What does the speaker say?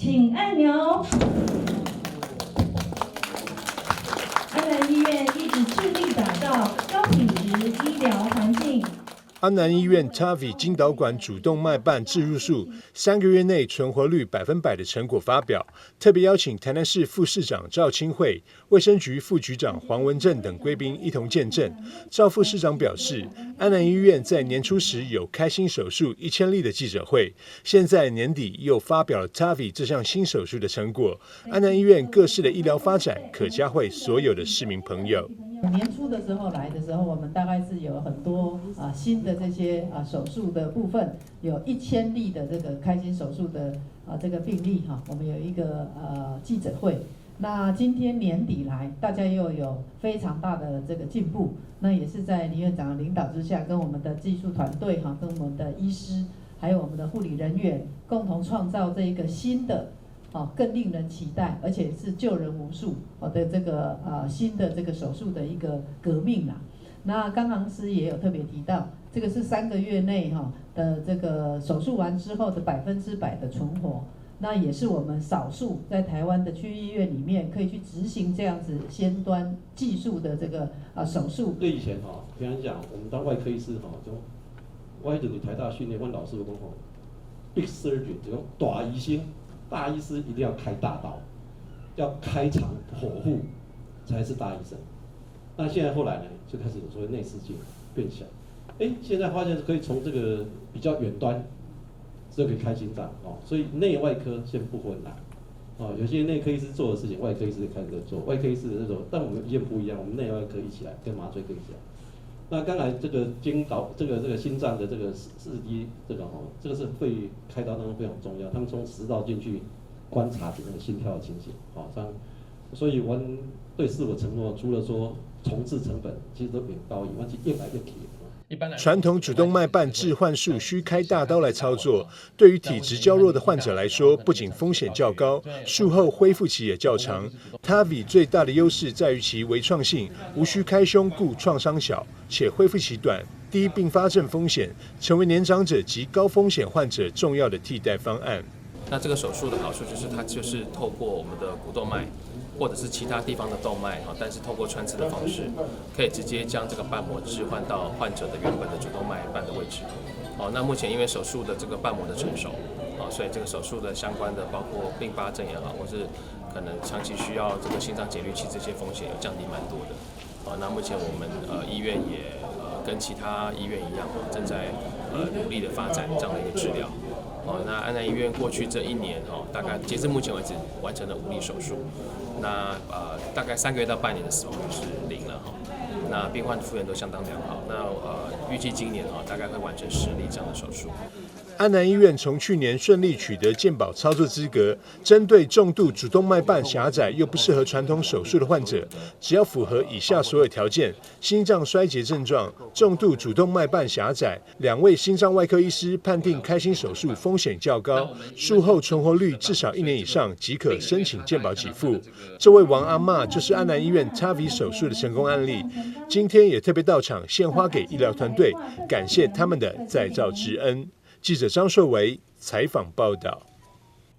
请按钮。安南医院一直致力打造高品质医疗环境。安南医院 TAVI 经导管主动脉瓣置入术3个月内存活率100%的成果发表，特别邀请台南市副市长赵清惠、卫生局副局长黄文正等贵宾一同见证。赵副市长表示，安南医院在年初时有开心手术1000例的记者会，现在年底又发表了 TAVI 这项新手术的成果。安南医院各式的医疗发展可嘉惠所有的市民朋友。年初的时候来的时候，我们大概是有很多新的这些手术的部分，有1000例的这个开心手术的这个病例哈，我们有一个记者会。那今天年底来，大家又有非常大的这个进步，那也是在林院长的领导之下，跟我们的技术团队哈，跟我们的医师，还有我们的护理人员，共同创造这一个新的。更令人期待，而且是救人无数的这个新的这个手术的一个革命啦。那刚刚师也有特别提到，这个是3个月内的这个手术完之后的100%的存活，那也是我们少数在台湾的区域医院里面可以去执行这样子先端技术的这个手术。对以前平常讲，我们当外科医师就我就是台大训练，我老师讲big surgeon 就讲大医生。大医师一定要开大刀，要开肠剖腹才是大医生。那现在后来呢，就开始有所谓内视镜变小。现在发现可以从这个比较远端就可以开心脏所以内外科先不混啦。有些内科医师做的事情，外科医师开始做，外科医师的这种，但我们医院不一样，我们内外科一起来，跟麻醉科一起来。那刚才这个这个心脏的这个4D 这个是会开刀当中非常重要，他们从食道进去观察那个心跳的情形，所以我们对师傅承诺，除了说重置成本，其实都很高，以外是越来越低。传统主动脉瓣置换术需开大刀来操作，对于体质较弱的患者来说，不仅风险较高，术后恢复期也较长。TAVI 最大的优势在于其微创性，无需开胸，故创伤小，且恢复期短，低并发症风险，成为年长者及高风险患者重要的替代方案。那这个手术的好处就是它就是透过我们的股动脉或者是其他地方的动脉但是透过穿刺的方式，可以直接将这个瓣膜置换到患者的原本的主动脉瓣的位置。那目前因为手术的这个瓣膜的成熟，所以这个手术的相关的包括并发症也好，或是可能长期需要这个心脏节律器这些风险有降低蛮多的。那目前我们医院也跟其他医院一样，正在努力的发展这样的一个治疗。那安南医院过去这1年大概截至目前为止完成了5例手术，那大概3个月到半年的死亡率是0了那病患的复原都相当良好。那预计今年大概会完成10例这样的手术。安南医院从去年顺利取得健保操作资格，针对重度主动脉瓣狭窄又不适合传统手术的患者，只要符合以下所有条件：心脏衰竭症状、重度主动脉瓣狭窄，2位心脏外科医师判定开心手术风险较高，术后存活率至少1年以上，即可申请健保给付。这位王阿嬷就是安南医院 TAVI 手术的成功案例，今天也特别到场献花给医疗团队，感谢他们的再造之恩。记者张硕维采访报道。